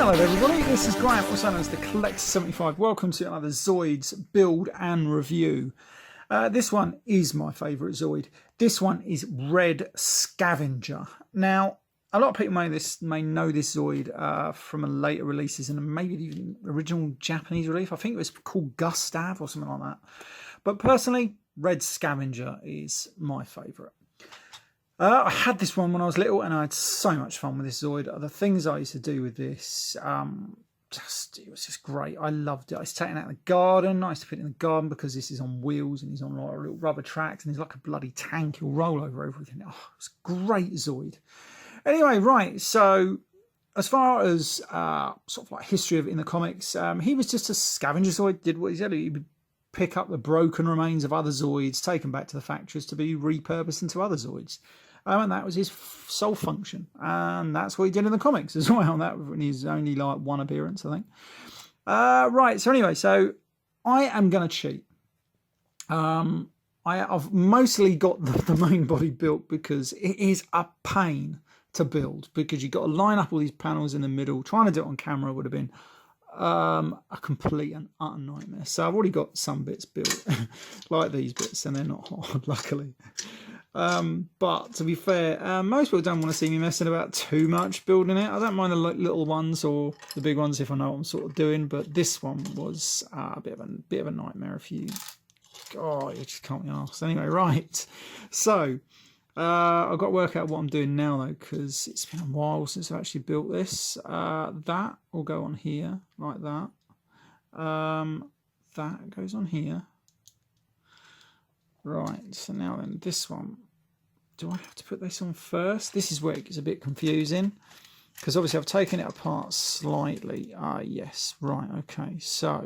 Hello everybody, this is Grant, also known as the Collector 75. Welcome to another Zoids build and review. This one is my favourite Zoid. This one is Red Scavenger. Now, a lot of people may know this Zoid from a later releases and maybe even original Japanese release. I think it was called Gustav or something like that. But personally, Red Scavenger is my favourite. I had this one when I was little and I had so much fun with this Zoid. The things I used to do with this, it was just great. I loved it. I used to take it out in the garden. I used to put it in the garden because this is on wheels and he's on like little rubber tracks and he's like a bloody tank. He'll roll over everything. Oh, it's a great Zoid. Anyway, right, so as far as sort of like history of it in the comics, he was just a scavenger Zoid, did what he said. He would pick up the broken remains of other Zoids, take them back to the factories to be repurposed into other Zoids. And that was his sole function. And that's what he did in the comics as well. That was his only like one appearance, I think. Right, so anyway, so I am going to cheat. I've mostly got the main body built because it is a pain to build. Because you've got to line up all these panels in the middle. Trying to do it on camera would have been a complete and utter nightmare. So I've already got some bits built, like these bits, and they're not hard, luckily. But to be fair, most people don't want to see me messing about too much building it. I don't mind the little ones or the big ones if I know what I'm sort of doing. But this one was a bit of a nightmare. If you, oh, you just can't be asked. Anyway, right. So I've got to work out what I'm doing now though, because it's been a while since I've actually built this. That will go on here like that. That goes on here. Right. So now then, this one. Do I have to put this on first? This is where it gets a bit confusing because obviously I've taken it apart slightly. Yes, right, okay. So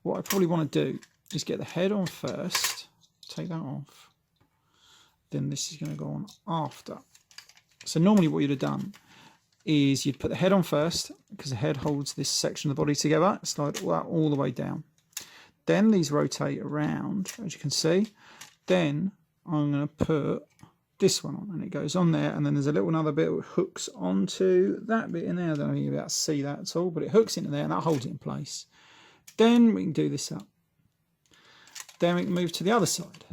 what I probably want to do is get the head on first, take that off. Then this is going to go on after. So normally what you'd have done is you'd put the head on first because the head holds this section of the body together. Slide that all the way down. Then these rotate around, as you can see. Then I'm going to put this one on and it goes on there, and then there's a little another bit that hooks onto that bit in there. I don't know if you're able to see that at all, but it hooks into there and that holds it in place. Then we can do this up. Then we can move to the other side.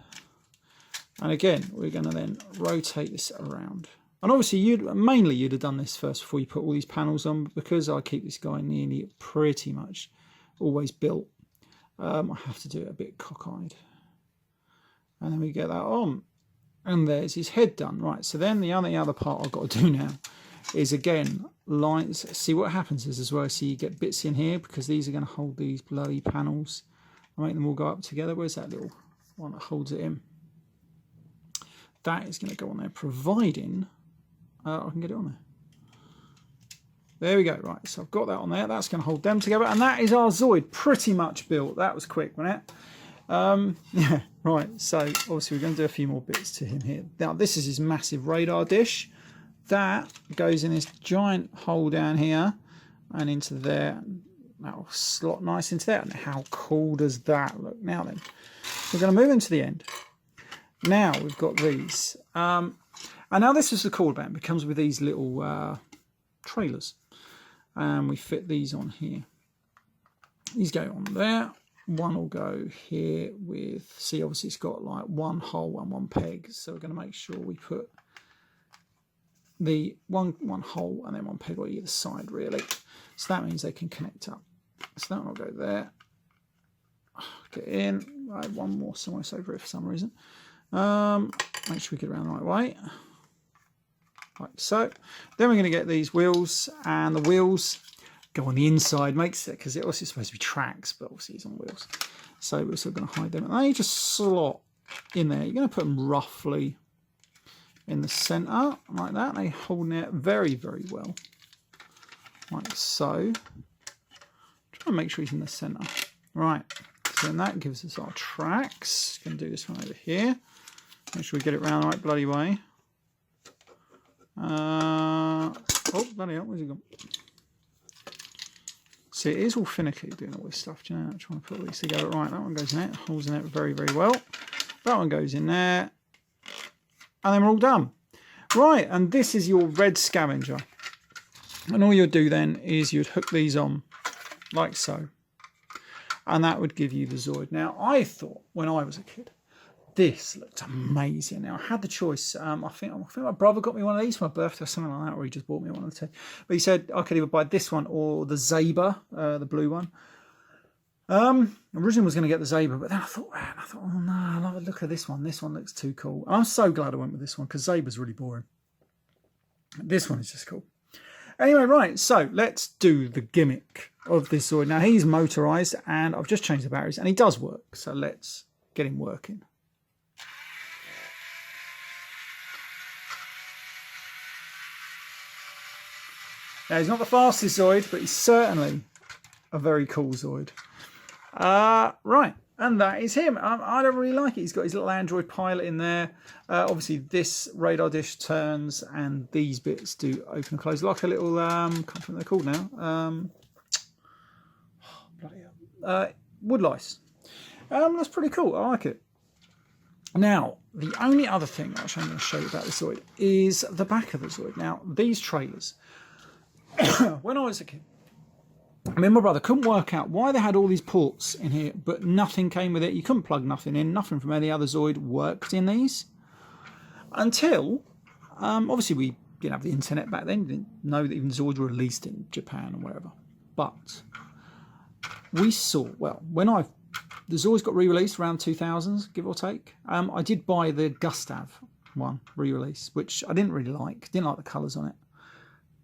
And again, we're going to then rotate this around. And obviously you'd have done this first before you put all these panels on, but because I keep this guy nearly pretty much always built, I have to do it a bit cockeyed. And then we get that on. And there's his head done. Right, so then the other part I've got to do now is, again, lines. See what happens is as well, so you get bits in here because these are going to hold these bloody panels. I make them all go up together. Where's that little one that holds it in? That is going to go on there, providing I can get it on there. There we go. Right, so I've got that on there. That's going to hold them together. And that is our Zoid pretty much built. That was quick, wasn't it? Yeah, right, so obviously we're going to do a few more bits to him here. Now this is his massive radar dish. That goes in this giant hole down here and into there. That'll slot nice into there. And how cool does that look? Now then, we're going to move into the end. Now we've got these. And now this is the cool bit. It comes with these little trailers. And we fit these on here. These go on there. One will go here with, see, obviously it's got like one hole and one peg, so we're going to make sure we put the one hole and then one peg on either side, really. So that means they can connect up. So that will go there. Get in. I had one more somewhere over here for some reason. Make sure we get around the right way. Like so. Then we're going to get these wheels, and the wheels go on the inside, makes it, because it also supposed to be tracks, but obviously it's on wheels. So we're still going to hide them. And they just slot in there. You're going to put them roughly in the centre, like that. They hold it very, very well. Like so. Try and make sure he's in the centre. Right. So then that gives us our tracks. Going to do this one over here. Make sure we get it round the right bloody way. Oh, bloody hell, where's he gone? See, it is all finicky doing all this stuff, do you know? Trying to put all these together. Right, that one goes in there, holds in there very, very well. That one goes in there. And then we're all done. Right, and this is your Red Scavenger. And all you'd do then is you'd hook these on like so. And that would give you the Zoid. Now, I thought when I was a kid, this looked amazing. Now, I had the choice. I think my brother got me one of these for my birthday or something like that, or he just bought me one of the two. But he said I could either buy this one or the Zebra, the blue one. Originally was going to get the Zebra, but then I thought, oh no, I love the look of this one. This one looks too cool. And I'm so glad I went with this one because Zebra's really boring. This one is just cool. Anyway, right, so let's do the gimmick of this Zoid. Now, he's motorised, and I've just changed the batteries, and he does work. So let's get him working. Now, he's not the fastest Zoid, but he's certainly a very cool Zoid. Right, and that is him. I don't really like it. He's got his little Android pilot in there. Obviously, this radar dish turns, and these bits do open and close like a little, can't think what they're called now. Bloody hell. Wood lice. That's pretty cool. I like it. Now, the only other thing that I'm going to show you about the Zoid is the back of the Zoid. Now, these trailers, when I was a kid, me and my brother couldn't work out why they had all these ports in here, but nothing came with it. You couldn't plug nothing in. Nothing from any other Zoid worked in these. Until, obviously we didn't have the internet back then. Didn't know that even Zoids were released in Japan or wherever. But we saw, well, when the Zoids got re-released around 2000s, give or take. I did buy the Gustav one re-release, which I didn't really like. Didn't like the colours on it.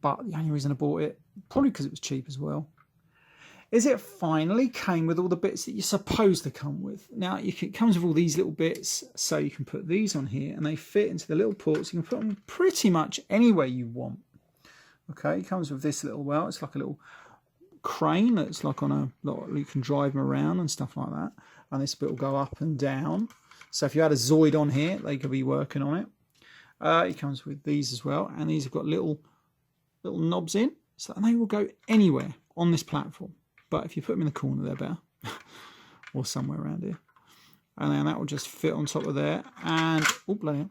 But the only reason I bought it, probably because it was cheap as well, is it finally came with all the bits that you're supposed to come with. Now, it comes with all these little bits, so you can put these on here, and they fit into the little ports. You can put them pretty much anywhere you want. Okay, it comes with this little, well, it's like a little crane that's like on a, you can drive them around and stuff like that. And this bit will go up and down. So if you had a Zoid on here, they could be working on it. It comes with these as well, and these have got little knobs in, so they will go anywhere on this platform. But if you put them in the corner, they're better, or somewhere around here, and then that will just fit on top of there. And oh, bloody hell,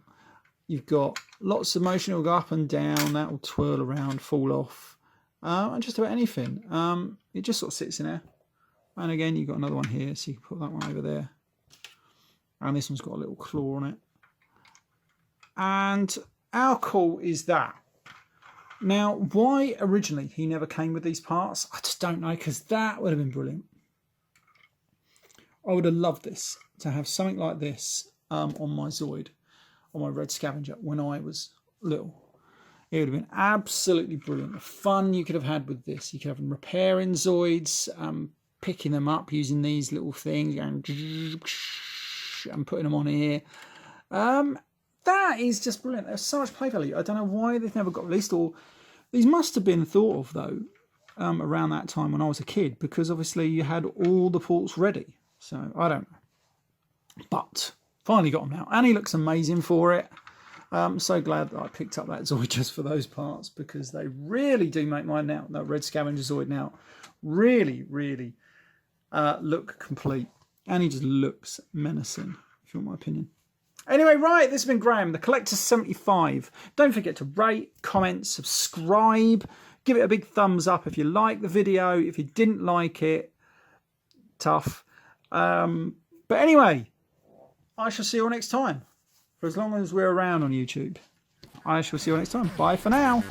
you've got lots of motion. It will go up and down. That will twirl around, fall off, and just about anything. It just sort of sits in there. And again, you've got another one here, so you can put that one over there. And this one's got a little claw on it. And how cool is that? Now, why originally he never came with these parts, I just don't know, because that would have been brilliant. I would have loved this, to have something like this on my Zoid, on my red Scavenger, when I was little. It would have been absolutely brilliant. The fun you could have had with this. You could have them repairing Zoids, picking them up using these little things, and putting them on here. That is just brilliant. There's so much play value. I don't know why they've never got released, or these must have been thought of though around that time when I was a kid, because obviously you had all the ports ready. So I don't know, but finally got them now, and he looks amazing for it. I'm so glad that I picked up that Zoid just for those parts, because they really do make mine now. That red Scavenger Zoid now really look complete, and he just looks menacing, if you want my opinion. Anyway, right, this has been Graham, the Collector 75. Don't forget to rate, comment, subscribe. Give it a big thumbs up if you like the video. If you didn't like it, tough. But anyway, I shall see you all next time. For as long as we're around on YouTube. I shall see you all next time. Bye for now.